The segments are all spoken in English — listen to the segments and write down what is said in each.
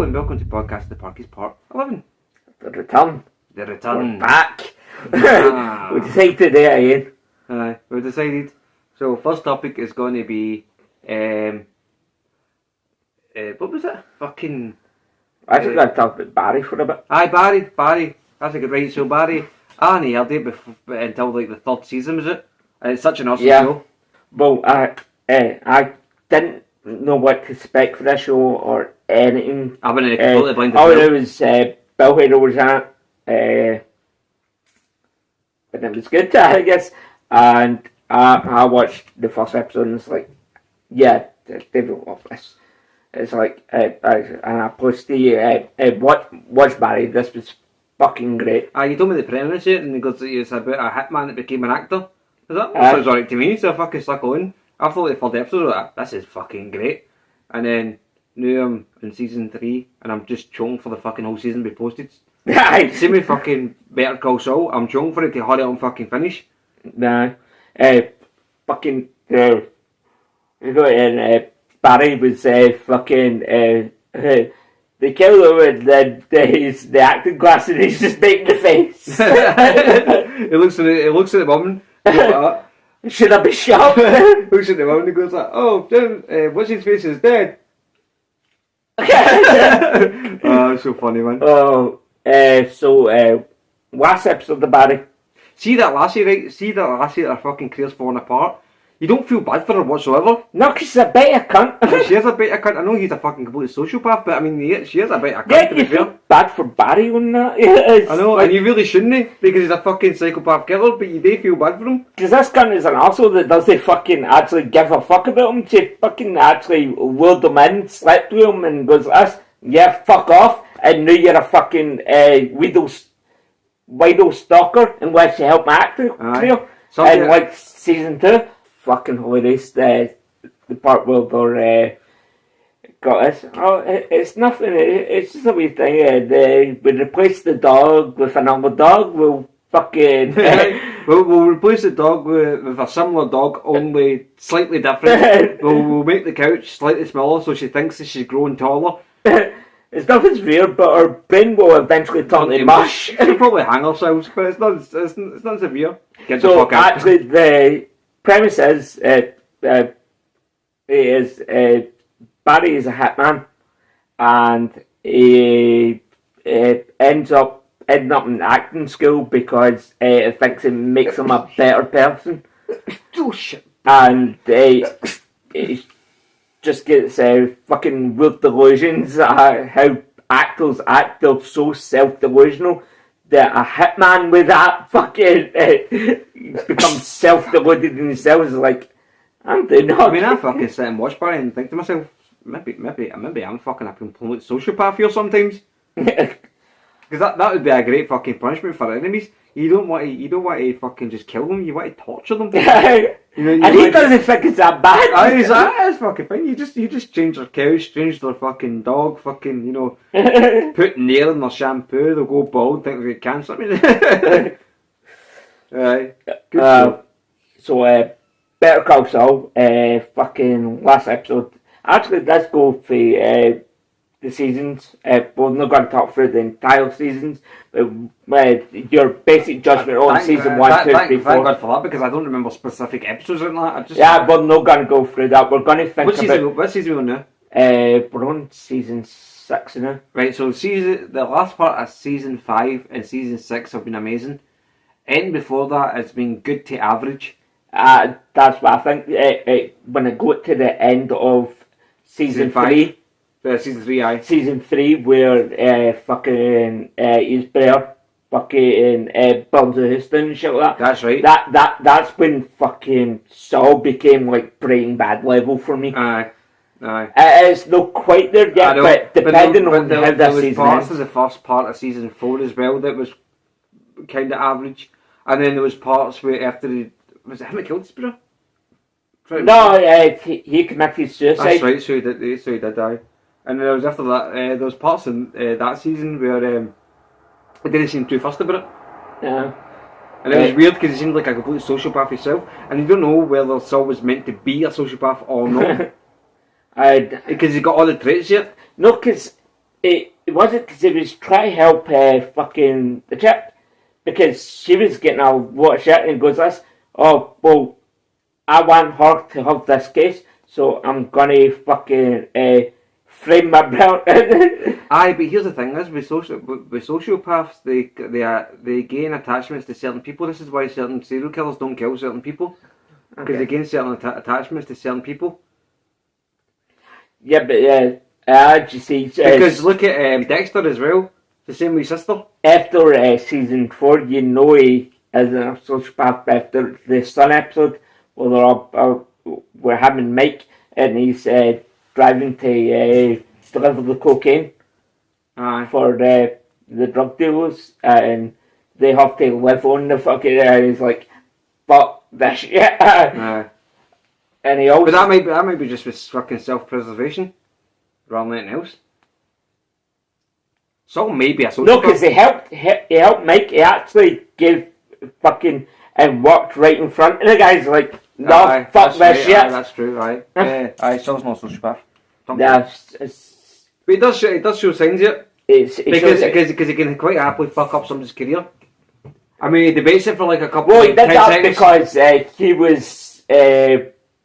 and welcome to podcast The Parkys Part 11. The return. The return. We're back. Ah. We decided to do it again. We've decided. So first topic is going to be, what was it? Fucking... I just got to talk about Barry for a bit. Aye, Barry. That's a good right. So Barry, I only heard it until like the third season, was it? And it's such an awesome show. Well, I didn't know what to expect for this show or anything. I went in completely blind. All I knew was Bill Hader was at, and it was good, I guess. And I watched the first episode and it's like, yeah, David love this. It's like, and I posted watch Barry, this was fucking great. You told me the premise yet, and he goes, it's about a hitman that became an actor. That sounds alright to me, so I fucking stuck on. After like the third episode, I was like, this is fucking great. And then, now I'm in season 3, and I'm just choking for the fucking whole season to be posted. See me fucking Better Call Saul, I'm choking for it to hurry up and fucking finish. Nah, fucking, Barry was fucking, they killed him and then the acting class and he's just making the face. He looks at the woman, should I be shot? Looks at the woman and goes like, oh, what's his face is dead. It's so funny, man. Last episode of Barry. See that lassie, right? See that lassie that her fucking career's falling apart? You don't feel bad for her whatsoever. No, because she's a better cunt. She is a better cunt. I know he's a fucking complete sociopath, but I mean, she is a better cunt, yeah, to be you fair. feel bad for Barry on that. I know, and you really shouldn't, because he's a fucking psychopath killer, but you do feel bad for him. Because this cunt is an arsehole that doesn't fucking actually give a fuck about him. She fucking actually lured him in, slept with him, and goes, yeah, fuck off, and now you're a fucking widow stalker, and wants to help my acting career. And like season 2, fucking hilarious. The part where they're got this. Oh, it's nothing. It's just a wee thing. We replace the dog with another dog. We'll fucking. We'll replace the dog with a similar dog, only slightly different. We'll make the couch slightly smaller so she thinks that she's growing taller. It's nothing weird, but her brain will eventually turn to mush. She'll probably hang ourselves, but it's not severe. Get so the fuck out. Actually, the premise is Barry is a hitman, and he ends up in acting school because it thinks it makes him a better person. Oh shit! And he just gets fucking weird delusions at how actors act. They're so self-delusional that a hitman with that fucking becomes self-deluded in themselves. Like, I'm doing that. I mean, I fucking sit and watch Barry and think to myself, maybe I'm fucking a complete sociopath here sometimes. Because that would be a great fucking punishment for enemies. You don't want to fucking just kill them. You want to torture them. And he doesn't think it's that bad. It's fucking fine. You just change their couch, change their fucking dog, fucking put nail in their shampoo. They'll go bald, think they've got cancer. Good so Better Call Saul. Fucking last episode. Actually, let's go for the seasons. We're not going to talk through the entire seasons. Your basic judgment on season 1, 2, 3, 4. Thank God for that, because I don't remember specific episodes in that. We're not going to go through that. We're going to think what season are we on now? We're on season 6 now. Right, so the last part of season 5 and season 6 have been amazing. And before that, it's been good to average. That's what I think. When I got to the end of season 3. Season 3, aye. Season 3, where fucking his brother fucking burns the house down and shit like that. That's right. That's when fucking Saul became like Breaking Bad level for me. Aye. It's not quite there yet, but depending on how this season is. Parts of the first part of season 4 as well that was kind of average, and then there was parts where after was it him that killed his brother? No, he committed suicide. That's right. So he did die. And there was after that, there was parts in that season where it didn't seem too fussed about it. Yeah. And it was weird because he seemed like a complete sociopath himself, and you don't know whether Saul was meant to be a sociopath or not. Because he got all the traits yet. No, because it wasn't because he was trying to help fucking the chick, because she was getting a lot of shit, and goes this, oh, well, I want her to have this case, so I'm gonna fucking frame my belt. Aye, but here's the thing: is with sociopaths, they gain attachments to certain people. This is why certain serial killers don't kill certain people, because they gain certain attachments to certain people. Yeah, but you see, because look at Dexter as well. The same with his sister. After season 4, you know he is a sociopath. After the Sun episode, where we're having Mike, and he's driving to deliver the cocaine for the drug dealers, and they have to live on the fucking. He's like, fuck this shit. And he also. But that might be just with fucking self-preservation, rather than anything else. So maybe a sociopath. No, because he helped Mike. He actually gave fucking and walked right in front, and the guy's like, no, fuck this shit. That's true, right? Yeah, Saul's not a sociopath. Yeah, but he does show signs of it. Because he can quite happily fuck up somebody's career. I mean, he debates it for like a couple. Well, he did that seconds. Because he was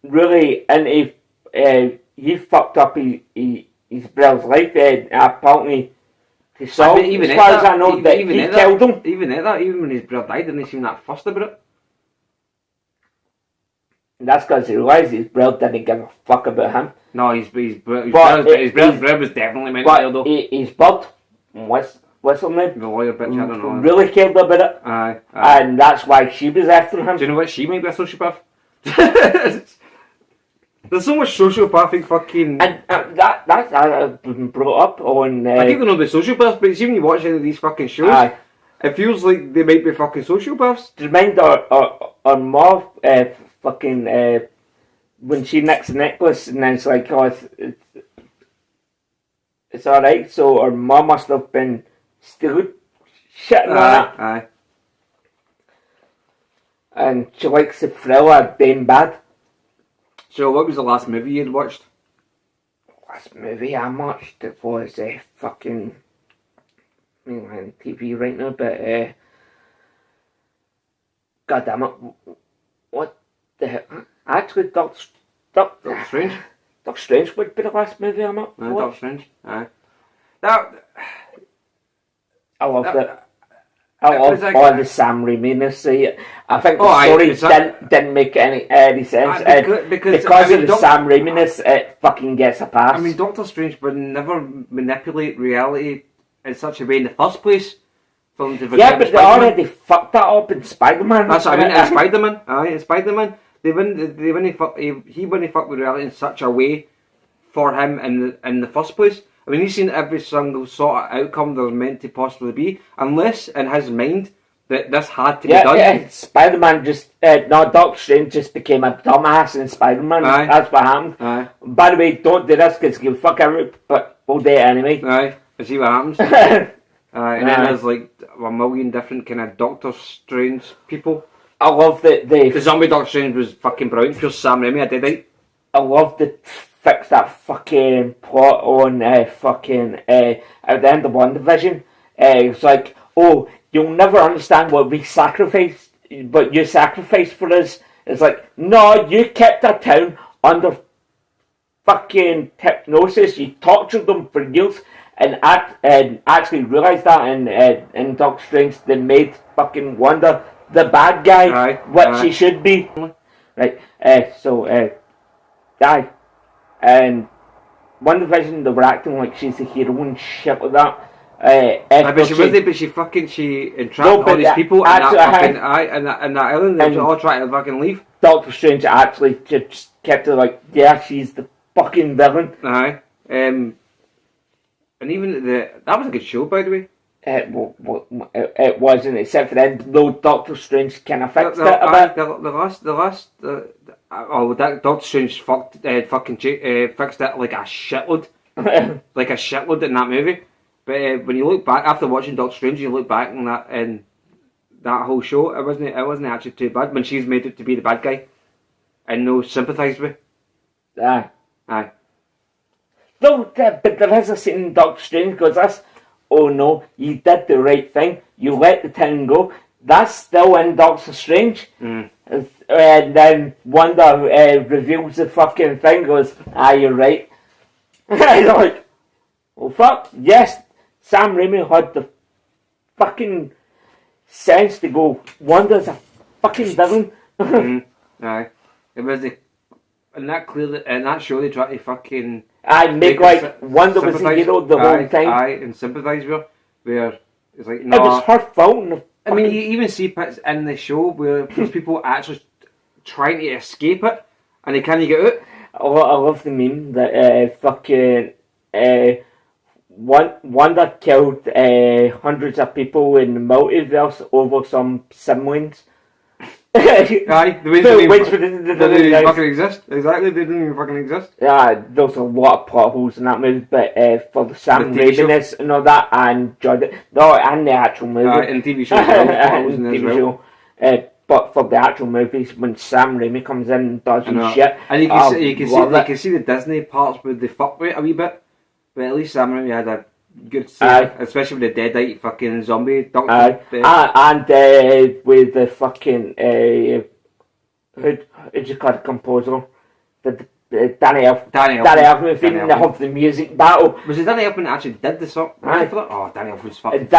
really into. He fucked up his brother's life, apparently. So, as far as I know, that he killed him. Even when his brother died, didn't he seem that fussed about it? That's because he realised his brother didn't give a fuck about him. No, his brother was definitely mentally ill though. His bud, what's her name? The lawyer bitch, I don't know. Really cared about it. Aye. And that's why she was after him. Do you know what? She might be a sociopath. There's so much sociopathic fucking... And that's been brought up on... I think they're not the sociopaths, but see when you watch any of these fucking shows, it feels like they might be fucking sociopaths. Do you mind our mom fucking... when she nicks the necklace, and then it's like, oh, it's alright, so her mom must have been stealing shit and all that. Aye. And she likes the thrill of being bad. So, what was the last movie you'd watched? Last movie I watched it was fucking... I mean, I'm on TV right now, but... God damn it. What the hell? Actually, Doctor Strange? Doctor Strange would be the last movie I'm up. Doctor Strange, aye. I loved it. I love all the Sam Raimi. I think the story didn't make any sense. Because of the Sam Raimi, it fucking gets a pass. I mean, Doctor Strange would never manipulate reality in such a way in the first place. For them to yeah, but they already fucked that up in Spider-Man. That's what I mean, in Spider-Man. Aye, in Spider-Man. He wouldn't fuck with reality in such a way for him in the first place. I mean, he's seen every single sort of outcome there's meant to possibly be, unless in his mind that this had to be done. Yeah, Spider-Man Doctor Strange just became a dumbass in Spider-Man. Aye. That's what happened. Aye. By the way, don't do this because you'll fuck everyone, but we'll do it anyway. Aye, I see what happens. And then there's like a million different kind of Doctor Strange people. I love the zombie Doctor Strange was fucking brilliant. Pure Sam Raimi, I did it. I love the fix that fucking plot on at the end of WandaVision. It's like, oh, you'll never understand what we sacrificed, but you sacrificed for us. It's like, no, you kept our town under fucking hypnosis. You tortured them for years, and actually realised that in Doctor Strange they made fucking Wanda the bad guy, she should be. Right, and WandaVision, they were acting like she's a hero and shit like that. But she entrapped all these people in that island. They were all trying to fucking leave. Doctor Strange actually just kept it like, yeah, she's the fucking villain. Aye. And even that was a good show, by the way. It wasn't, except for the end, though Doctor Strange kind of fixed it a bit. Doctor Strange fixed it like a shitload. Like a shitload in that movie. But when you look back, after watching Doctor Strange, you look back in that whole show, it wasn't actually too bad when she's made it to be the bad guy and no sympathise with. Aye. No, but there is a scene in Doctor Strange goes this. Oh no, you did the right thing. You let the town go. That's still in Doctor Strange. And then Wanda reveals the fucking thing. Goes, you're right. And I'm like, well, fuck yes. Sam Raimi had the fucking sense to go. Wanda's a fucking villain. Aye, it was the and that clearly in that show they tried to fucking make like Wanda was the hero the whole time. Aye, and sympathise with her. Where it's like, no, it was her fault. I mean, you even see bits in the show where there's people actually trying to escape it and they can't get out. I love the meme that fucking Wanda killed hundreds of people in the multiverse over some siblings. Aye, the way they didn't fucking exist. Exactly, they didn't even fucking exist. Yeah, there's a lot of plot holes in that movie, but for the Sam Raimi and all that, I enjoyed it. No, and the actual movie. In TV shows, plot holes in as well. But for the actual movies, when Sam Raimi comes in and does his shit, and you can see the Disney parts where they fuck with it a wee bit, but at least Sam Raimi had a good scene, especially with the Deadite fucking zombie doctor. And with the fucking who'd you call the composer? Danny Elfman. Danny Elfman feeding the music battle. Was it Danny Elfman that actually did the song? Aye. For that? Oh, Danny Elfman's fucking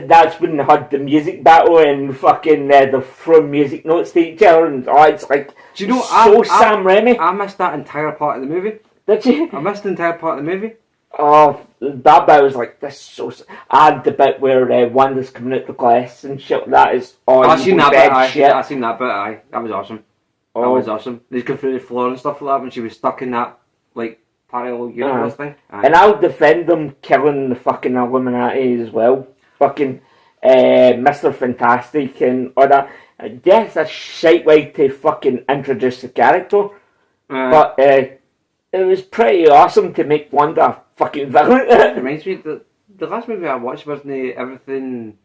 that's when they had the music battle and fucking they throw music notes to each other and it's like, do you know, Sam Raimi. I missed that entire part of the movie. Did you? I missed the entire part of the movie. Oh, that bit was like, this so... And the bit where Wanda's coming out the glass and shit, that is... I've seen that bit, aye. That was awesome. That was awesome. They go through the floor and stuff like that when she was stuck in that, like, parallel universe thing. Aye. And I'll defend them killing the fucking Illuminati as well. Fucking Mr. Fantastic and all that. Yes, that's a shite way to fucking introduce the character. But it was pretty awesome to make Wanda a fucking villain. It reminds me, the last movie I watched wasn't Everything...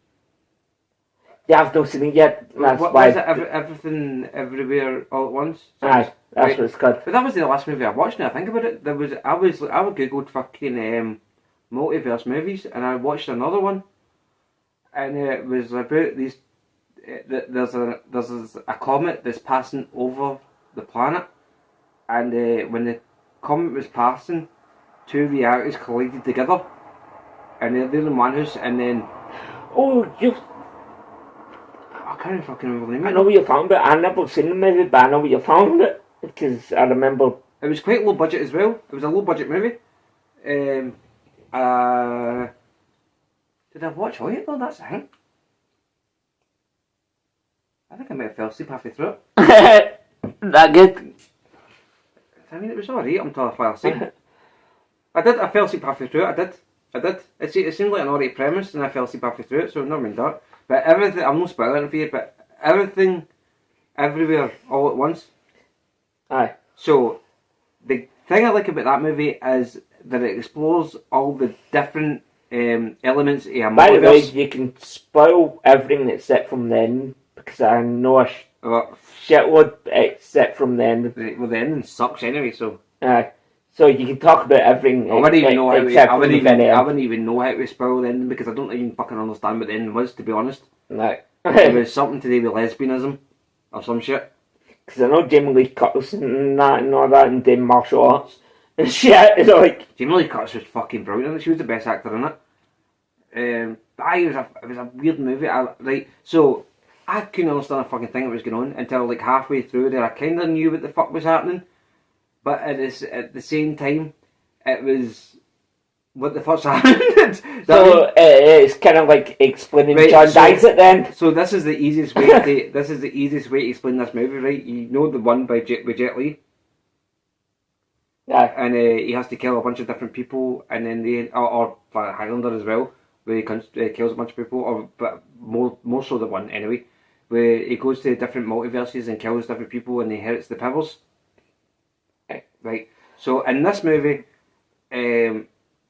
Yeah, I've not seen it yet. That's why is it Everything Everywhere All at Once? Aye, that's what it's called. But that was the last movie I watched. Now I think about it, I googled fucking multiverse movies, and I watched another one, and it was about these. There's a comet that's passing over the planet, and when the comet was passing, two realities collided together, and they're in one house, and then I can't fucking remember the name. I know what you're talking about. I've never seen the movie, but I know what you're talking about because I remember. It was quite low budget as well. It was a low budget movie. Did I watch all it though? That's the thing. I think I might have fell asleep halfway through it. That good? I mean, it was alright until I fell asleep. I fell asleep halfway through it. I did. It seemed like an alright premise, and I fell asleep halfway through it, so I've never been dark. But everything, I'm not spoiling it for you, but everything, everywhere, all at once. Aye. So, the thing I like about that movie is that it explores all the different elements of a multiverse. By the way, you can spoil everything except from the end, because I know a shitload except from the end. Well, the ending sucks anyway, so... Aye. So you can talk about everything. I wouldn't even know how to spoil the ending because I don't even fucking understand what the ending was, to be honest. No. It was something to do with lesbianism or some shit. Because I know Jamie Lee Curtis and all that and doing martial arts and shit. It's like Jamie Lee Curtis was fucking brilliant. She was the best actor in it. It was a weird movie. So I couldn't understand a fucking thing that was going on until like halfway through there. I kind of knew what the fuck was happening. But at the same time, it was what the fuck's happened. So it's kind of like explaining John dies at the end. So this is the easiest way to explain this movie, right? You know the one with Jet Li. Yeah. And he has to kill a bunch of different people, and then or Highlander as well, where he kills a bunch of people, but more so the one anyway, where he goes to different multiverses and kills different people, and he inherits the powers. Right, so in this movie,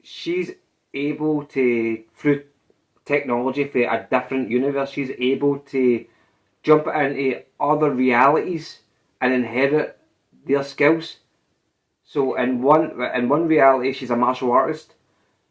she's able to, through technology for a different universe, she's able to jump into other realities and inherit their skills. So in one reality, she's a martial artist.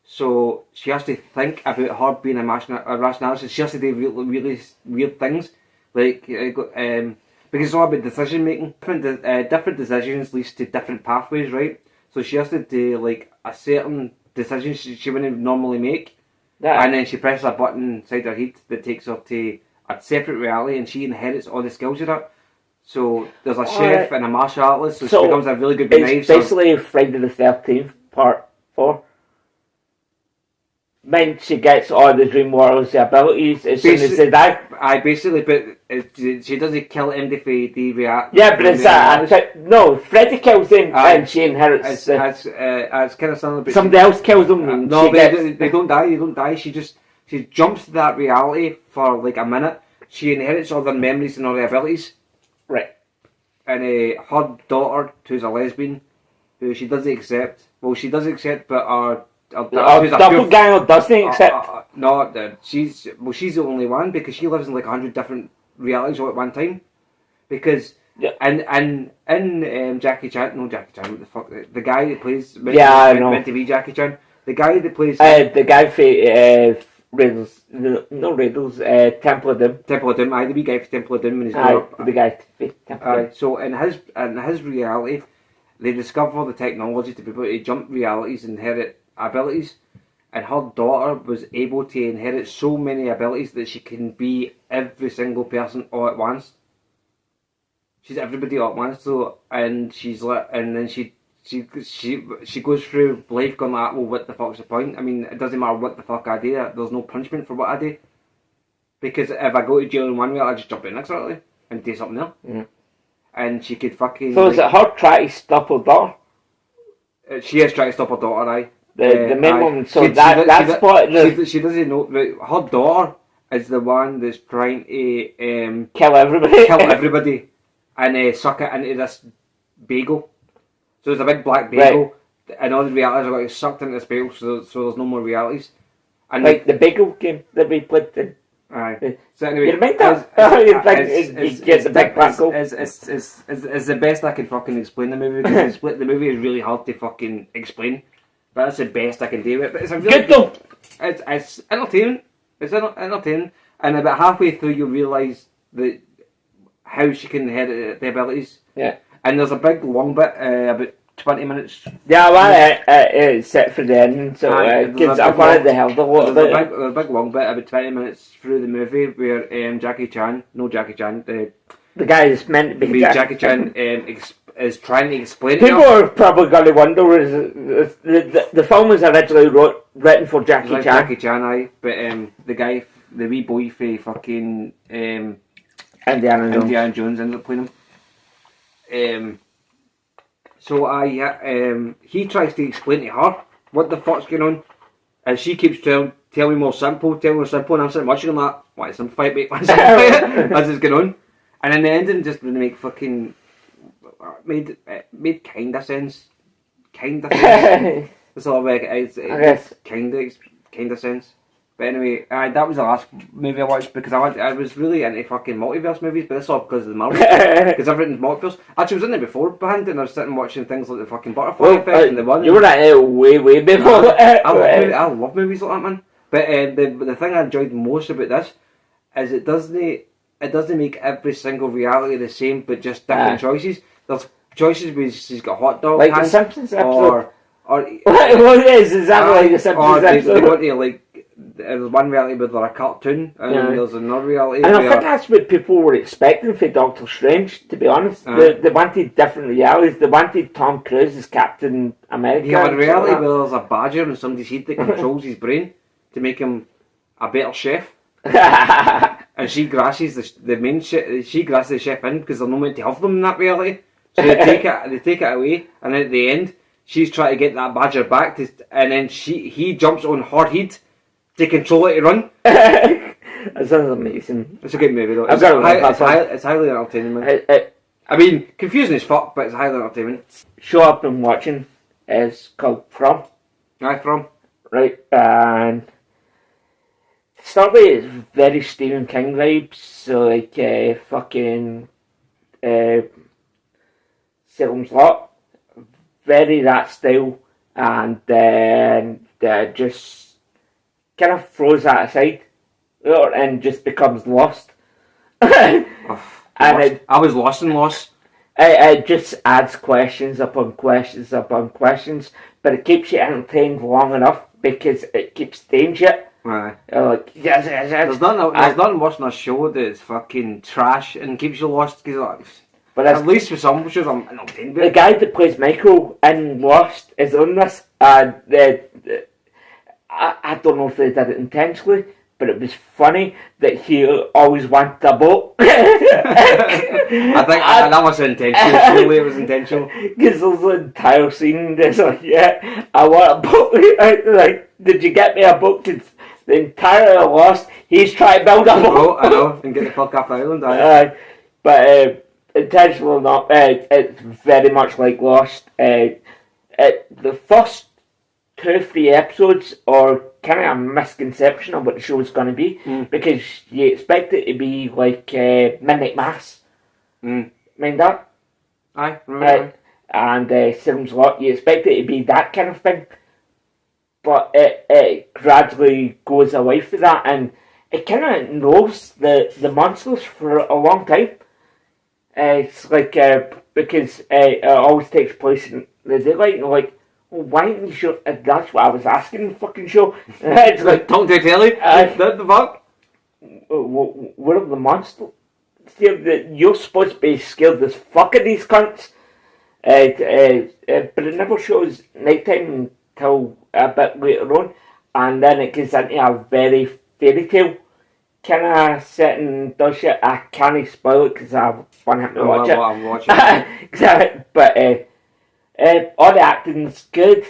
So she has to think about her being a rationalist. She has to do really, really weird things, like because it's all about decision making. Different decisions leads to different pathways, right? So she has to do like a certain decision she wouldn't normally make, and then she presses a button inside her head that takes her to a separate reality, and she inherits all the skills of that. So there's a chef and a martial artist, so she becomes a really good knife. It's basically Friday the 13th, part 4. When she gets all the Dream Warriors abilities as soon as they die. But she doesn't kill him for the react. Yeah, but it's no, Freddy kills him and she inherits. It's kind of something. But somebody else kills him. And no, they don't die. They don't die. She jumps to that reality for like a minute. She inherits all their memories and all their abilities. Right. And her daughter, who's a lesbian, who she doesn't accept. Well, she does accept, but doppelganger doesn't accept. No, she's the only one because she lives in like 100 different realities all at one time. Because and Jackie Chan, what the fuck, the guy that plays meant to be Jackie Chan, the guy that plays the guy for Riddles, Temple of Doom. Temple of Doom, the wee guy for Temple of Doom when he's the guy for Temple of Doom. So in his reality, they discover the technology to be able to jump realities and inherit abilities, and her daughter was able to inherit so many abilities that she can be every single person all at once. She's everybody all at once. So and then she goes through life going like, well, what the fuck's the point? I mean, it doesn't matter what the fuck I do. There's no punishment for what I do, because if I go to jail in one reality, I just jump in next reality and do something else. Mm. And she could fucking. So is it her trying to stop her daughter? She is trying to stop her daughter. Aye. The main woman. So that's what she doesn't know. Her daughter is the one that's trying to kill everybody. And suck it into this bagel. So there's a big black bagel, and all the realities are going to get sucked into this bagel. So there's no more realities. And like the bagel game that we played. Aye. So anyway, you remember that? You get the big bagel. It's the best I can fucking explain the movie, because the movie is really hard to fucking explain. But that's the best I can do it. But it's a really good though. It's entertaining. It's entertaining, and about halfway through you realise that how she can inherit the abilities. Yeah. And there's a big long bit, about 20 minutes. Yeah, well, it's set for the ending, so kids, I've wanted to help a lot. There's a big long bit, about 20 minutes through the movie, where Jackie Chan, the guy that's meant to be Jackie Chan, is trying to explain it. People are probably going to wonder, is the film was originally written for Jackie Chan. Jackie Chan, aye, but the guy, the wee boy for fucking Indiana Jones ended up playing him. So he tries to explain to her what the fuck's going on, and she keeps telling me more simple, and I'm sitting watching him like, why simplify it, mate? Why simplify it? As it's going on, and then the ending just didn't make fucking made kind of sense. It's all like it's kind of sense. But anyway, that was the last movie I watched, because I was really into fucking multiverse movies, but that's all because of the Marvel, because everything's multiverse. Actually, I was in there beforehand, and I was sitting watching things like the fucking Butterfly Effect and the one. You were at it way before. I love movies like that, man. But the thing I enjoyed most about this is it doesn't make every single reality the same, but just different choices. There's choices where she's got hot dog like hands, the Simpsons episode. or what is exactly like the Simpsons episode? They want to like. There's one reality where they're a cartoon, and there's another reality. And I think that's what people were expecting for Doctor Strange, to be honest. They wanted different realities. They wanted Tom Cruise as Captain America. You have a reality where there's a badger in somebody's head that controls his brain to make him a better chef. And she grasses the main chef. She grasses the chef in because they're not meant to have them in that reality. So they take it away, and at the end, she's trying to get that badger back, and then he jumps on her head to control it to run. That sounds amazing. It's a good movie though. It's highly entertaining, man. I mean, confusing as fuck, but it's highly entertaining. Show I've been watching is called From. Aye, From. Right, and start with it's very Stephen King vibes, so like fucking Salem's Lot. very that style, and then just kind of throws that aside, and just becomes Lost. And I was lost in Lost. It just adds questions upon questions upon questions, but it keeps you entertained long enough because it keeps staying shit. Right. Like, yes. There's nothing worse than a show that's fucking trash and keeps you lost. But at least with some shows, I'm entertained. The guy that plays Michael in Lost is on this, and I don't know if they did it intentionally, but it was funny that he always wanted a boat. I think that was intentional. Surely it was intentional. Because there's an entire scene that's like, yeah, I want a boat. Like, did you get me a boat? Because the entire Lost, he's trying to build a boat. I know, and get the fuck off the island. But intentional or not, it's very much like Lost. The first 2-3 episodes are kind of a misconception of what the show is going to be, because you expect it to be like Midnight Mass. Mind that? Aye, remember. And Salem's Lot, you expect it to be that kind of thing, but it gradually goes away from that, and it kind of knows the monsters for a long time. It's like, because it always takes place in the daylight, and like, well, why didn't you show? That's what I was asking in the fucking show. It's like, talking to telly? The fuck? What are the monsters? You're supposed to be scared as fuck of these cunts. But it never shows nighttime until a bit later on, and then it gets into a very fairy tale kind of setting. Does shit? I can't spoil it because I want to watch it. I'm watching. But all the acting's good.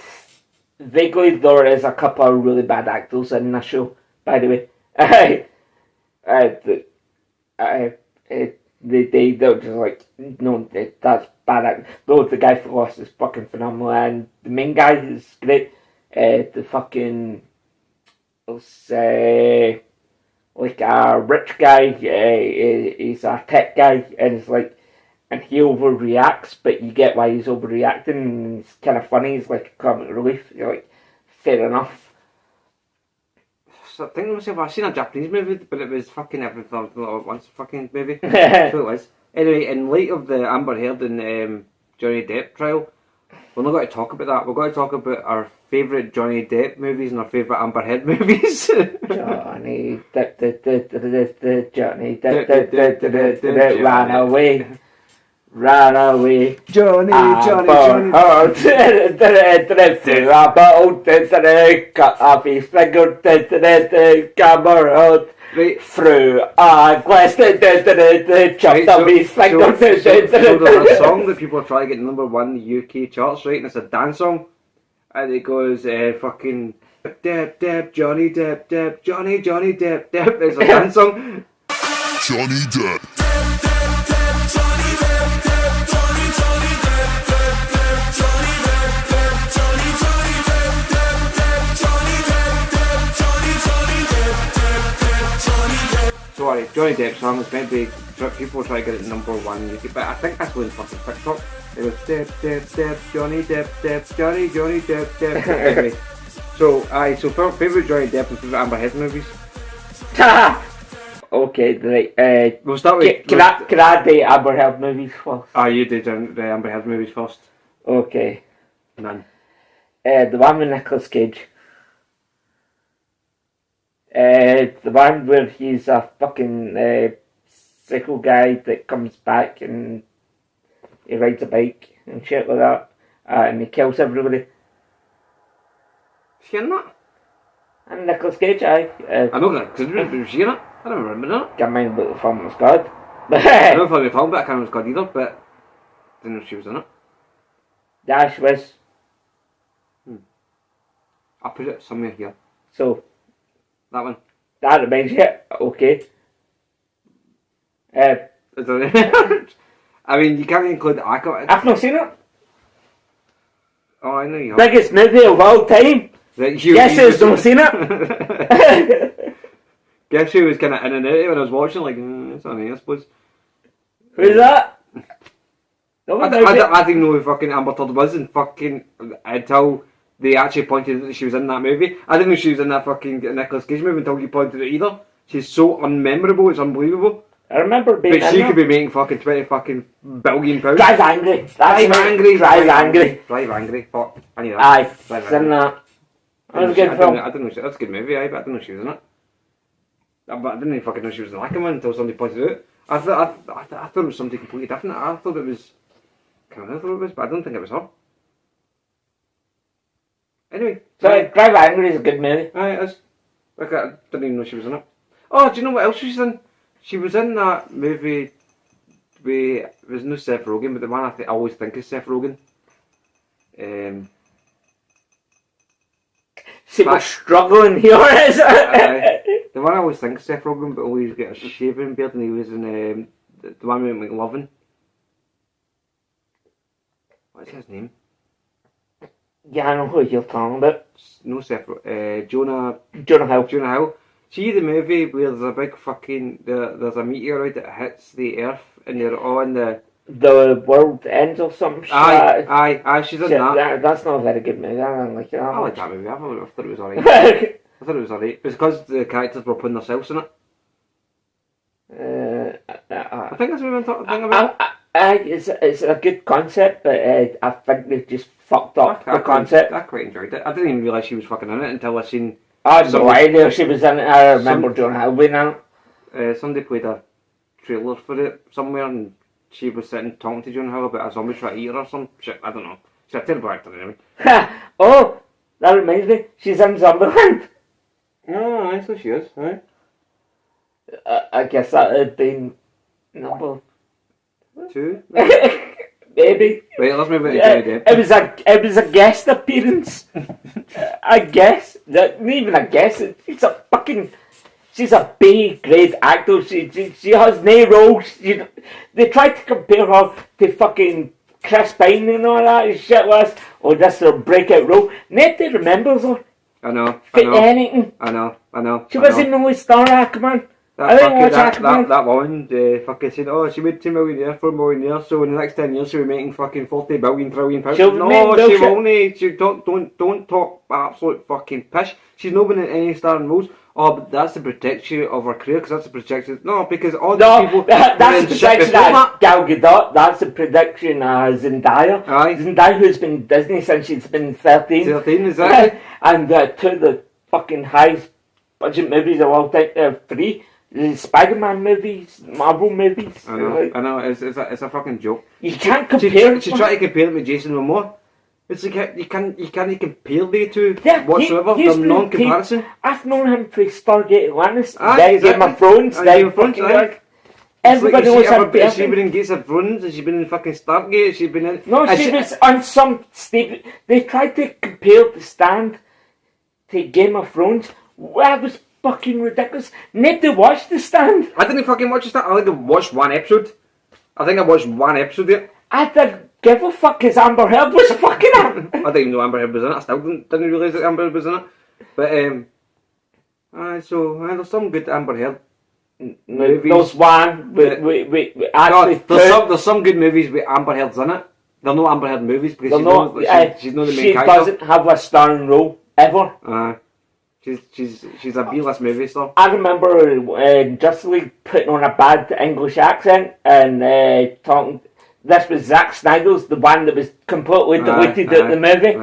Vaguely, there is a couple of really bad actors in the show, by the way. They're just like, no, that's bad acting. Though the guy for Lost is fucking phenomenal, and the main guy is great. The fucking, like a rich guy, he's a tech guy, and it's like, and he overreacts, but you get why he's overreacting, and it's kind of funny, it's like a comic relief. You're like, fair enough. So I think to myself, I've seen a Japanese movie, but it was fucking everything once fucking movie. So it was. Anyway, in light of the Amber Heard and Johnny Depp trial, we're not going to talk about that. We're going to talk about our favourite Johnny Depp movies and our favourite Amber Heard movies. Johnny Depp, Johnny Depp, ran away. Ran away. Johnny Heard. Through a boat, cut off his finger, camera. Right. Through a glass, chopped off his finger. So there's a song that people are trying to get number one in the UK charts, right? And it's a dance song. And it goes, fucking, Depp, Johnny Depp, Depp, Johnny Depp, Depp. It's a dance song. Johnny Depp. Sorry, Johnny Depp song was meant to be, people try to get it number one in UK, but I think that's when fucking TikTok. It was Depp, Depp, Depp, Johnny Depp, Depp, Johnny Depp, Depp. Anyway, so favourite Johnny Depp and favourite Amber Heard movies? Okay, right. We'll start with... Can I do Amber Heard movies first? You did the Amber Heard movies first. Okay. None. The one with Nicolas Cage. The one where he's a fucking psycho guy that comes back and he rides a bike and shit like that, and he kills everybody. She in that? And Nicolas Cage, aye. I know that, was she in it? I don't remember that. Can't mind about the film was good. I don't know if I film, but I can't remember it was good either, but I didn't know she was in it. Yeah, she was. I'll put it somewhere here. So, that one. That reminds you, okay. I mean, you can't include the icon. I've not seen it. Oh, I know you have. Biggest movie of all time. Guess who's not seen it? Guess who was kind of in and out when I was watching, like, it's on here, I suppose. Who's that? No, I didn't know who fucking Amber Todd was and fucking until they actually pointed out that she was in that movie. I didn't know she was in that fucking Nicolas Cage movie until you pointed it out either. She's so unmemorable, it's unbelievable. I remember being But she could be making fucking 20 fucking billion pounds. Drive Angry. Drive Angry. Drive Angry. Fuck. I knew that. Aye. Drive It's in that. That was a I good film. didn't know she, that's a good movie, aye, but I didn't know she was in it. But I didn't even fucking know she was in Lackerman until somebody pointed it out. I thought it was something completely different. I thought it was... I can't remember what it was, but I don't think it was her. Anyway. So, Drive Angry is a good movie. Aye, it is. Like, I didn't even know she was in it. Oh, do you know what else she's in? She was in that movie where it was no Seth Rogen, but the one I always think is Seth Rogen. See, we're struggling here, is it? The one I always think is Seth Rogen, but always get a shaving beard, and he was in the one with McLovin. What's his name? Yeah, I know who you're talking about. No Seth. Jonah Hill. Jonah Hill. See the movie where there's a big fucking there's a meteorite that hits the Earth and they're all in the world ends or something. Aye. She's in that. That's not a very good movie. I don't like it. I like that movie. I thought it was alright. I thought it was alright because the characters were putting themselves in it. I think that's what we're talking about. It's a good concept, but I think they've just fucked up the concept. I quite enjoyed it. I didn't even realise she was fucking in it until I seen. I had no idea she was in it. I remember Jonah Hill being in it. Somebody played a trailer for it somewhere, and she was sitting talking to Jonah Hill about a zombie trying to eat her or some shit. I don't know. She's a terrible actor anyway. Oh, that reminds me. She's in Zombieland. Oh, I so she is. Right. I guess that had been number 2. Maybe. Right, let's move on to Johnny Depp. It was a guest appearance. I guess. Not even a guess. She's a B grade actor. She has no roles. They tried to compare her to fucking Chris Pine and all that shit was. Oh, this is her breakout role. Nobody remembers her. I know. Anything. I know. She wasn't the only star Aquaman. That woman fucking said, oh, she made 2 million a year, 4 million a year, so in the next 10 years she'll be making fucking 40 billion trillion pounds. No, she won't. She don't talk absolute fucking pish. She's not been in any starring roles. Oh, but that's to protect you of her career, because that's the protection. No, because all these people. That's the protection of Gal Gadot. That's the prediction of Zendaya. Aye. Zendaya, who's been Disney since she's been 13. 13, exactly. And 2 of the fucking highest budget movies of all time, 3. The Spider-Man movies, Marvel movies. I know. It's a fucking joke. You can't compare. She tried to compare it with Jason Momoa. It's like you can't compare the two whatsoever. They're non-comparison. I've known him for Stargate Atlantis, then Game of Thrones, then fucking everybody knows him. Has she been in Gates of Thrones? Has she been in fucking Stargate? Has she been in? No, she was on some stage. They tried to compare The Stand to Game of Thrones. That was fucking ridiculous. Nobody watched The Stand. I didn't fucking watch The Stand. I think I watched one episode. I yet. I didn't give a fuck because Amber Heard was fucking in it. I didn't even know Amber Heard was in it. I still didn't realise that Amber Heard was in it. But so there's some good Amber Heard movies. There's one. There's some good movies with Amber Heard's in it. They're not Amber Heard movies because she's not the main character. She doesn't have a starring role ever. She's a B-list movie star. I remember Justice League putting on a bad English accent and talking. This was Zack Snyder's, the one that was completely deleted out the movie.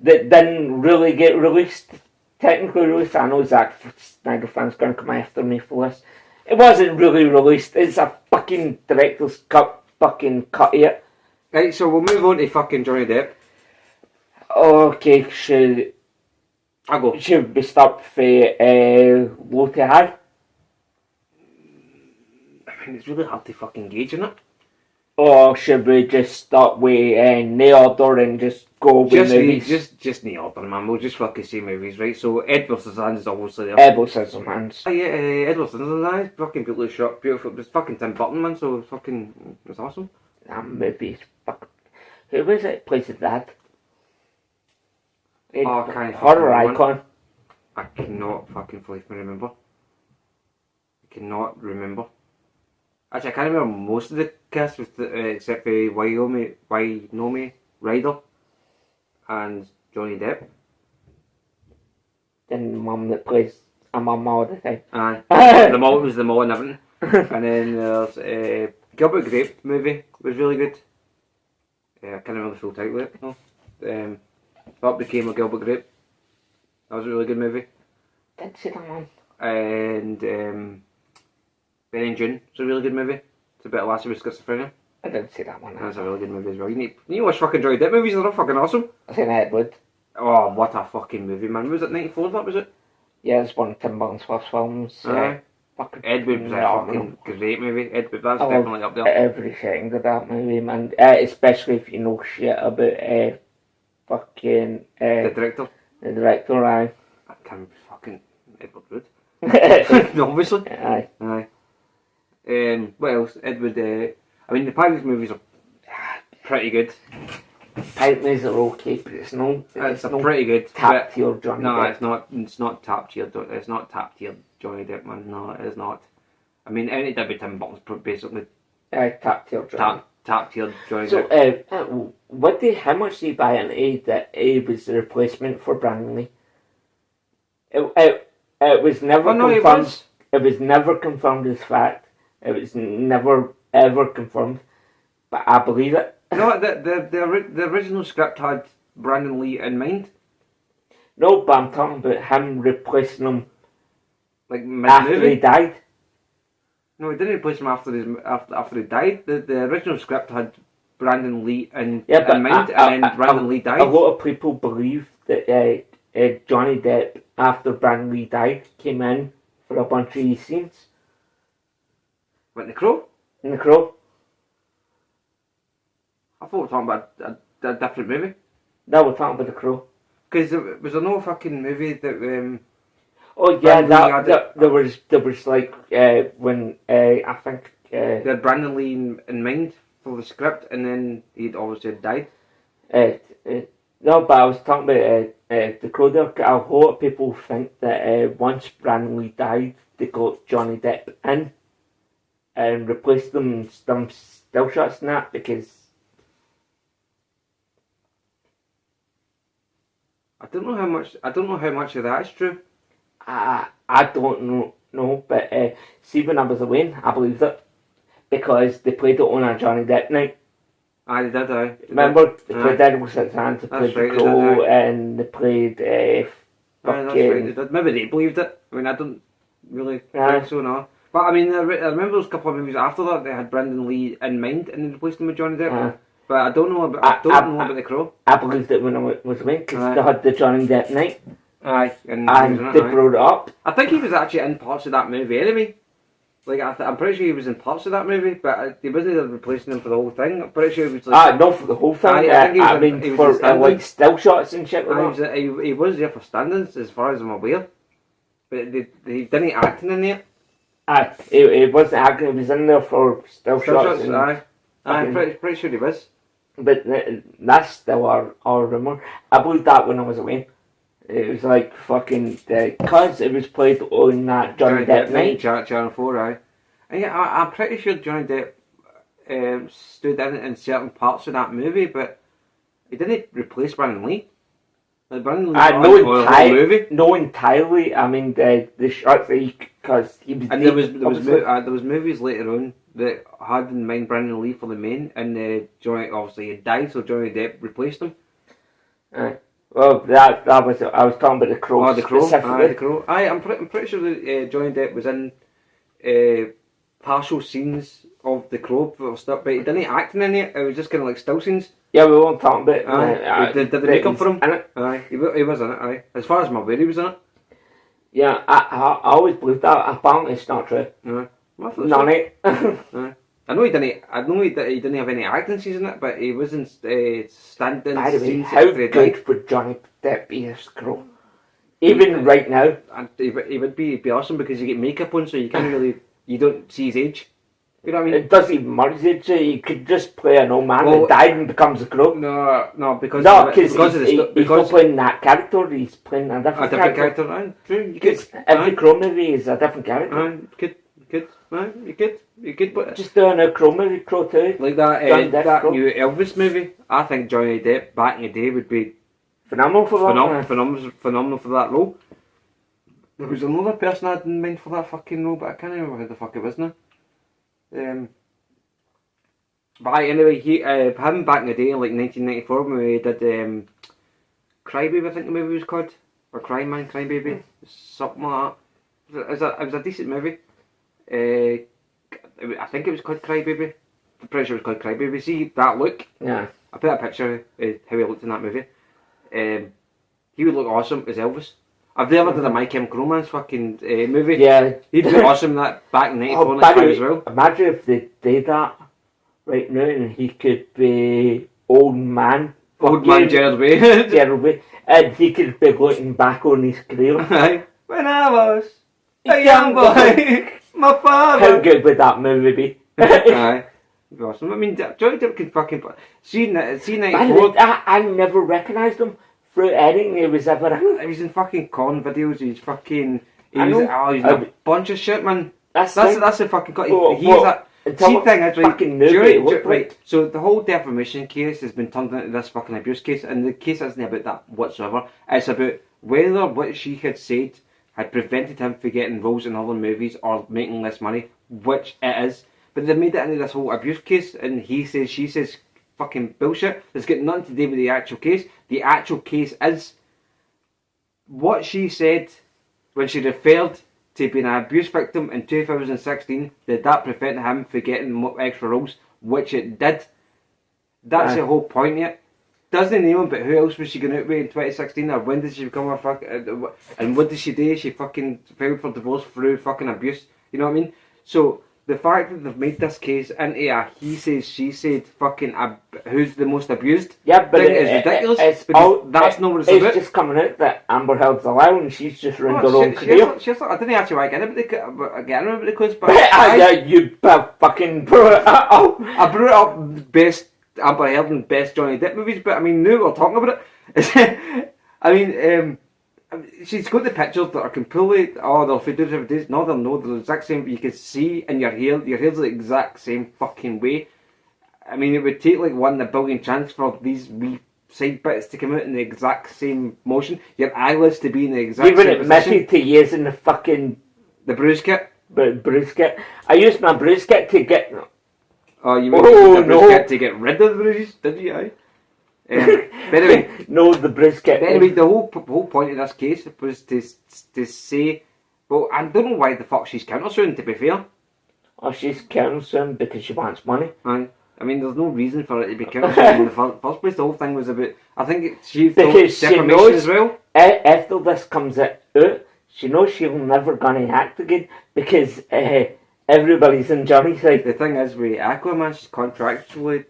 That didn't really get released. Technically released. I know Zack Snyder fans going to come after me for this. It wasn't really released. It's a fucking director's cut. Fucking cut it. Right, so we'll move on to fucking Johnny Depp. Okay, should we start for low to high? I mean, it's really hard to fucking gauge, isn't it? Or should we just start with no order and just go with movies? Just no order, man. We'll just fucking see movies, right? So Ed vs. Hands is obviously there. Ed vs. Hands. Oh yeah, Ed vs. Hands. Fucking beautifully shot, beautiful. It's fucking Tim Burton, man. So it's awesome. That movie is fucking. Who was it? Plays his dad. Horror icon. I cannot fucking remember. I cannot remember. Actually, I can't remember most of the cast except for Wynomi Ryder and Johnny Depp. Then the mum that plays a mum all the time. Aye. The mall was the mall and everything. And then there's Gilbert Grape movie was really good. I can't remember the full title of it. No. What Became a Gilbert Grape. That was a really good movie. Didn't see that one. And Ben and June was a really good movie. It's a bit of lassie with schizophrenia. I didn't see that one. That's a really good movie as well. You need to watch fucking Johnny Depp movies, they're all fucking awesome. I seen Edward. Oh, what a fucking movie, man. Was it 94 that was it? Yeah, it's one of Tim Burton's first films. Fucking Edward was a fucking great movie. Edward, that's definitely up there. Every second of that movie, man. Especially if you know shit about fucking... The director. The director, aye. I can't fucking Edward Wood. Obviously. Aye. What else? Edward, I mean, the Pirates movies are pretty good. Pirate movies are okay, but it's no pretty good. Top tier Johnny Depp. No, it's not top tier. It's not top tier Johnny Depp, man. No, it is not. I mean, any did with Tim Burton's basically Top tier Johnny. Top tier Johnny Depp. How much did you buy into that it was the replacement for Brandon Lee? It was never confirmed. It was never confirmed as fact. It was never ever confirmed, but I believe it. No, the original script had Brandon Lee in mind. No, but I'm talking about him replacing him like after he died. No, he didn't replace him after he died. The original script had Brandon Lee in mind, and then Brandon Lee died. A lot of people believe that Johnny Depp, after Brandon Lee died, came in for a bunch of these scenes. What, The Crow? In The Crow. I thought we were talking about a different movie. No, we're talking about The Crow. Because was there no fucking movie that... oh yeah, there was like when I think... they had Brandon Lee in mind for the script, and then he'd obviously died. No, but I was talking about The Crow there. A lot of people think that once Brandon Lee died, they got Johnny Depp in and replaced them some still shots and that, because I don't know how much of that is true. I don't know, but see, when I was away, I believed it, because they played it on a Johnny Depp night. Aye, they did, aye. Remember, they played Animal Six Hands, they played The Crow, and they played fucking... Right. Maybe they believed it. I mean, I don't really think so, no. But I mean, I remember those couple of movies after that, they had Brandon Lee in mind, and they replaced him with Johnny Depp. But I don't know about The Crow. I believed it when I was away, because they had the Johnny Depp night. Aye, and they brought it up. I think he was actually in parts of that movie anyway. Like, I'm pretty sure he was in parts of that movie, but he wasn't replacing him for the whole thing. I'm pretty sure he was like... not for the whole thing. I think he was for like still shots and shit like that. He was there for stand-ins, as far as I'm aware. But he didn't act in it. He wasn't acting, he was in there for still shots. Aye, I'm pretty sure he was. But that's still our rumour. I believed that when I was away. It was like fucking... Because it was played on that Johnny Depp night. Channel 4, aye. And yeah, I'm pretty sure Johnny Depp stood in certain parts of that movie, but he didn't replace Brandon Lee. Like, Brandon Lee movie. No, entirely. I mean, the shots that because he was... And there was movies later on that had in mind Brandon Lee for the main, and Johnny obviously had died, so Johnny Depp replaced him. Well, that was... I was talking about The Crow. Oh, The Crow. The Crow. I'm pretty sure that Johnny Depp was in partial scenes of The Crow for stuff, but he didn't act in it. It was just kind of like still scenes. Yeah, we won't talk about did they make up for him? In it? Aye, he was in it, aye. As far as I'm aware, he was in it. Yeah, I always believed that. Apparently it's not true. None it. I know he didn't have any acting scenes in it, but he was in stand-in scenes. How good would Johnny Depp be as Crow? Even right now? And he would be awesome, because you get makeup on, so you can't really... You don't see his age. You know what I mean? It doesn't even matter his age. He could just play an old man that died and becomes a Crow. No, because he's not playing that character. He's playing a different character. True. Every Crow movie is a different character. could, man, you could, but Just doing a Crow movie, Crow 2. like that, Johnny Depp that Crow. new Elvis movie. I think Johnny Depp back in the day would be Phenomenal for that. phenomenal for that role. There was another person I had in mind for that fucking role, but I can't remember who the fuck it was now. But anyway, him back in the day, like 1994, when we did Crybaby, I think the movie was called, or Cryman, Crybaby, something like that. It was a decent movie. I think it was called Crybaby. I'm pretty sure it was called Crybaby. See that look? Yeah. I put a picture of how he looked in that movie. He would look awesome as Elvis. I've never done a My Chemical Romance fucking movie. Yeah. He'd be awesome in that back in 94, Oh, 95 as well. Imagine if they did that right now and he could be old man. Old man Gerald Way. Gerald Way. And he could be looking back on his career. Aye. When I was a young boy, my father. How good would that movie be? Aye. It'd be awesome. I mean, Johnny Depp could fucking... See 94... I never recognised him through anything he was ever in. He was in fucking con videos, he's fucking... He's I know. in a bunch of shit, man. That's the fucking... He's what? that... See, thing is, right, Fucking nobody right, so the whole defamation case has been turned into this fucking abuse case, and the case isn't about that whatsoever. It's about whether what she had said had prevented him from getting roles in other movies or making less money, which it is. But they made it into this whole abuse case, and he says, she says, fucking bullshit. It's got nothing to do with the actual case. The actual case is what she said when she referred to being an abuse victim in 2016. Did that prevent him from getting extra roles? Which it did. That's the whole point of it. Doesn't name him, but who else was she going out with in 2016? Or when did she become a fuck? And what did she do? She fucking filed for divorce through fucking abuse. You know what I mean? So the fact that they've made this case into a he says, she said, fucking who's the most abused? Yeah, but it's ridiculous. That's not what it's about. It's just coming out that Amber Heard's allowed and she's just ruined her own career. I didn't actually want to get into the quiz, but you fucking brought it up. I brought up best Amber Heard and best Johnny Depp movies, but I mean, now we're talking about it. I mean, she's got the pictures that are completely, they're for different days. No, they're not. They're the exact same. You can see in your hair. Your hair's the exact same fucking way. I mean, it would take like 1 in a billion chance for these wee side bits to come out in the exact same motion. Your eyelids to be in the exact Even same admitted position. to using the fucking The bruise kit. bruise kit. I used my bruise kit to get. Oh, you mean the bruise kit to get rid of the bruises? Did you? Aye. But anyway, No, the bruise kit. anyway, the whole point of this case was to say, well, I don't know why the fuck she's countersuing, to be fair. Oh, she's countersuing because she wants money. Aye. I mean, there's no reason for it to be countersuing in the first place. The whole thing was about, I think she thought Because she defamation knows as well. After this comes out, she knows she'll never gonna act again because everybody's in Johnny's side. The thing is, with Aquaman, she's contractually...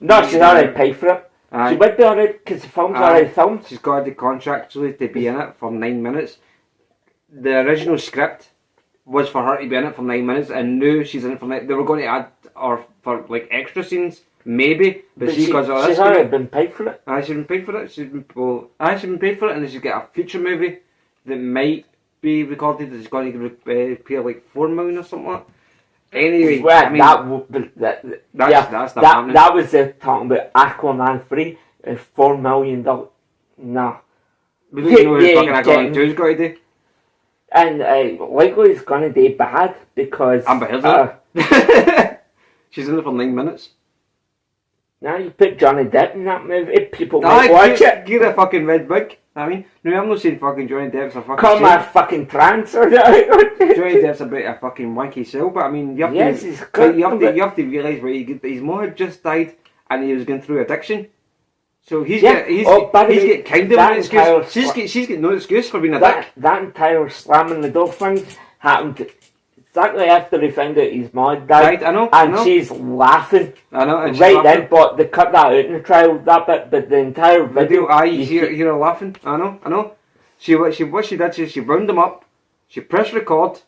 No, she's already paid for it. Aye. She would be already because the film's already filmed. She's got the contractually to be in it for 9 minutes. The original script was for her to be in it for 9 minutes, and now she's in it for 9. They were going to add or for like extra scenes, maybe, but she's already been paid for it. She's been paid for it. She's been paid for it, and then she's got a future movie that might be recorded. That's going to pay like $4 million or something like that. Anyway, Well, I mean, that's not happening. That was talking about Aquaman 3, $4 million. No. We don't know who fucking Aquaman 2 is going to do. And likely it's going to do bad because... Amber Heard's she's in it for 9 minutes. Now you put Johnny Depp in that movie, people might watch it. Get a fucking red bug. I mean, no, I'm not saying fucking Johnny Depp's a fucking Call my fucking trance or Johnny Depp's a bit a fucking wanky sell, but I mean, you have to realise where his mum had just died and he was going through addiction. So he's got kind of an excuse. She's got no excuse for being a dick. That entire slamming the door thing happened exactly after they found out his mom died. I know. And she's laughing. I know. And right then, but they cut that out in the trial, that bit, but the entire video... you hear her laughing. I know. What she did, she wound them up, she pressed record,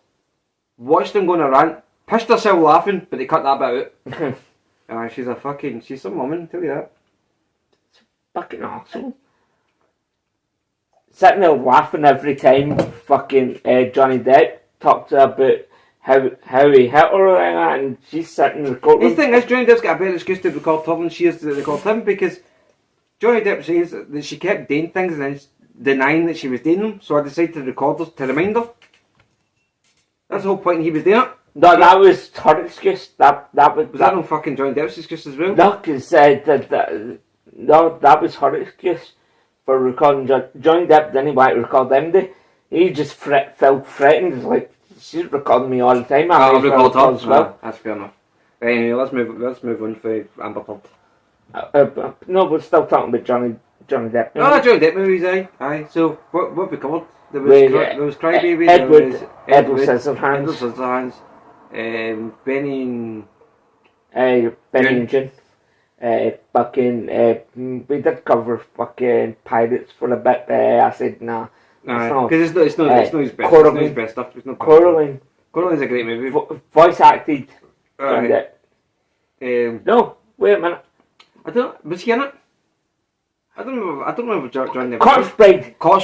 watched them go on a rant, pissed herself laughing, but they cut that bit out. She's some woman, tell you that. Fucking awesome. Sitting there laughing every time fucking Johnny Depp talked about how he hit her and she's sitting in the courtroom. The thing is, Johnny Depp's got a better excuse to record her than she is to record him, because Johnny Depp says that she kept doing things and then denying that she was doing them, so I decided to record her to remind her. That's the whole point he was doing it. No, that was her excuse. That was that no fucking Johnny Depp's excuse as well? No, because that was her excuse for recording. Johnny Depp didn't want to record them. He just felt threatened. He's like, she's recording me all the time. I'll record her as well. That's fair enough. Right, anyway, let's move on for Amber Heard. No, we're still talking about Johnny Depp. Oh, Johnny Depp movies, aye. So what have we covered? There was Crybaby. Edward Scissorhands. Benny and June. We did cover fucking Pirates for a bit. I said nah. Because it's not his best. It's not his best stuff. It's not Coraline's a great movie. Voice acted. Right. No, wait a minute. Was he in it? I don't remember John Depp. Corpse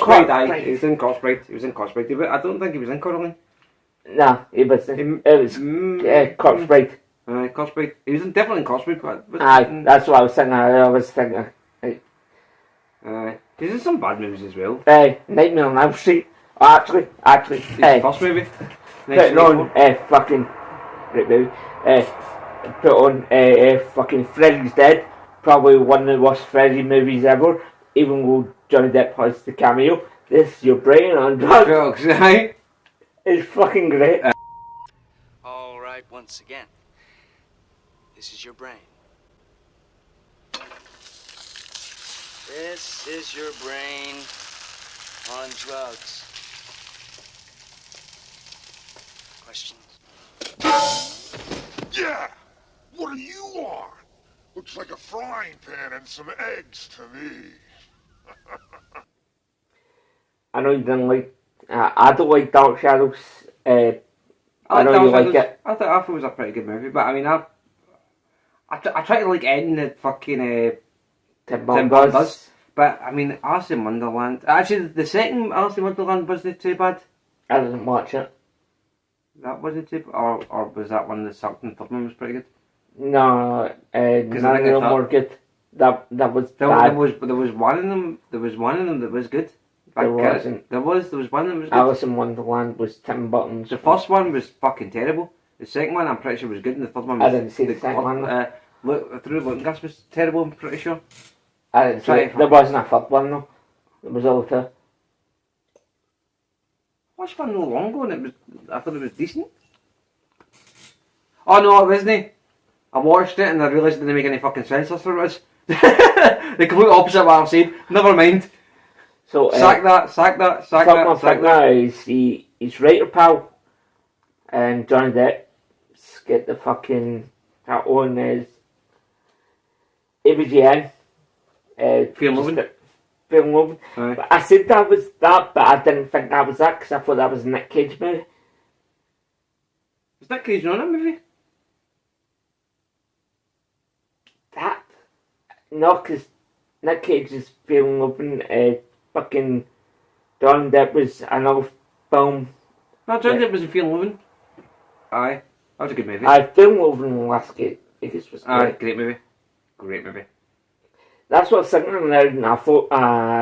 Bride. Aye. He was in Corpse Bride. But I don't think he was in Coraline. Nah, he wasn't. It was Corpse Bride. Corpse Bride. He was definitely in Corpse Bride. Aye, that's what I was thinking. I was thinking. He's in some bad movies as well. Nightmare on Elm Street. Actually. His first movie. Put on fucking. Right, baby. Put on fucking Freddy's Dead. Probably one of the worst Freddy movies ever. Even though Johnny Depp has the cameo. This is your brain on drugs. Right? It's fucking great. All right, once again. This is your brain. This is your brain on drugs. Questions? Yeah! What are you on? Looks like a frying pan and some eggs to me. I know you didn't like. I don't like Dark Shadows. I know you like it. I thought it was a pretty good movie, but I mean, I try to like end the fucking Tim Burton does. But I mean, Alice in Wonderland. Actually, the second Alice in Wonderland wasn't too bad. I didn't watch it. That wasn't too bad, or was that one that sucked and the third one was pretty good? No, none of them were good. That was bad. There was one of them. There was one of them that was good. There wasn't. There was one that was good. Alice in Wonderland was Tim Burton's. The first one was fucking terrible. The second one I'm pretty sure was good, and the third one was... I didn't see the second one. Through the Looking Glass was terrible, I'm pretty sure. I didn't see it. There wasn't a third one though. There was all two. Watched one no long ago and I thought it was decent. Oh no, it wasn't. I watched it and I realised it didn't make any fucking sense. That's what it was. The complete opposite of what I've said. Never mind. So sack that. He's writer pal and Johnny Depp's get the fucking hat on as ABGN. Feeling Loving. Right. But I said that was that, but I didn't think that was that because I thought that was a Nick Cage movie. Was Nick Cage on that movie? That? No, because Nick Cage is Feeling Loving. Fucking Johnny Depp was another film. No, Johnny Depp was in Feeling Loving. Aye, that was a good movie. Feeling Loving last Vegas was great. Aye, great movie. Great movie. That's what I was thinking now, and I thought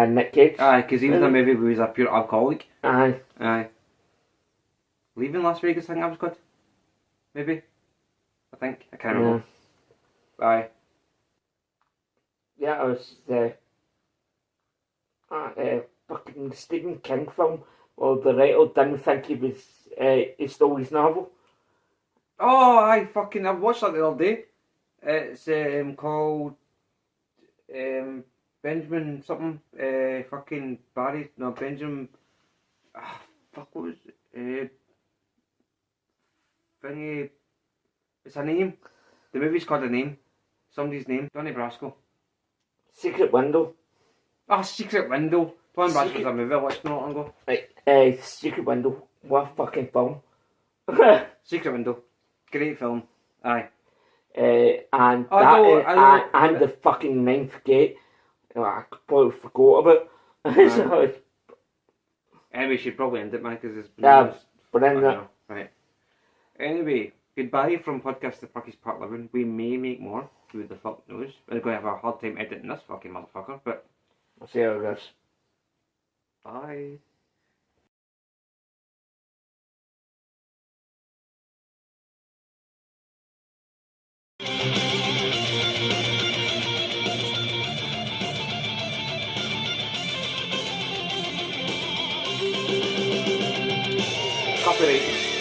Nick Cage. Aye, because he was in a movie where he was a pure alcoholic. Aye. Leaving Las Vegas, I think that was good. Maybe. I think. I can't remember. Aye. Yeah, it was fucking Stephen King film. Well, the writer didn't think he stole his novel. Oh, I watched that the other day. It's called Benjamin something. Fucking Barry. No, Benjamin. Fuck, what was it? Thingy. It's a name. The movie's called a name. Somebody's name. Donnie Brasco. Secret Window. Oh, Secret Window. Donnie Brasco's a movie I watched not long ago. Right, Secret Window. What a fucking film. Secret Window. Great film. Aye. And the fucking Ninth Gate. I completely forgot about. So, anyway, we should probably end it, man, because it's... Yeah, but then right. Anyway, goodbye from Podcast The Parkys Part 11. We may make more. Who the fuck knows? We're going to have a hard time editing this fucking motherfucker, but... We'll see how it goes. Bye. Copyright.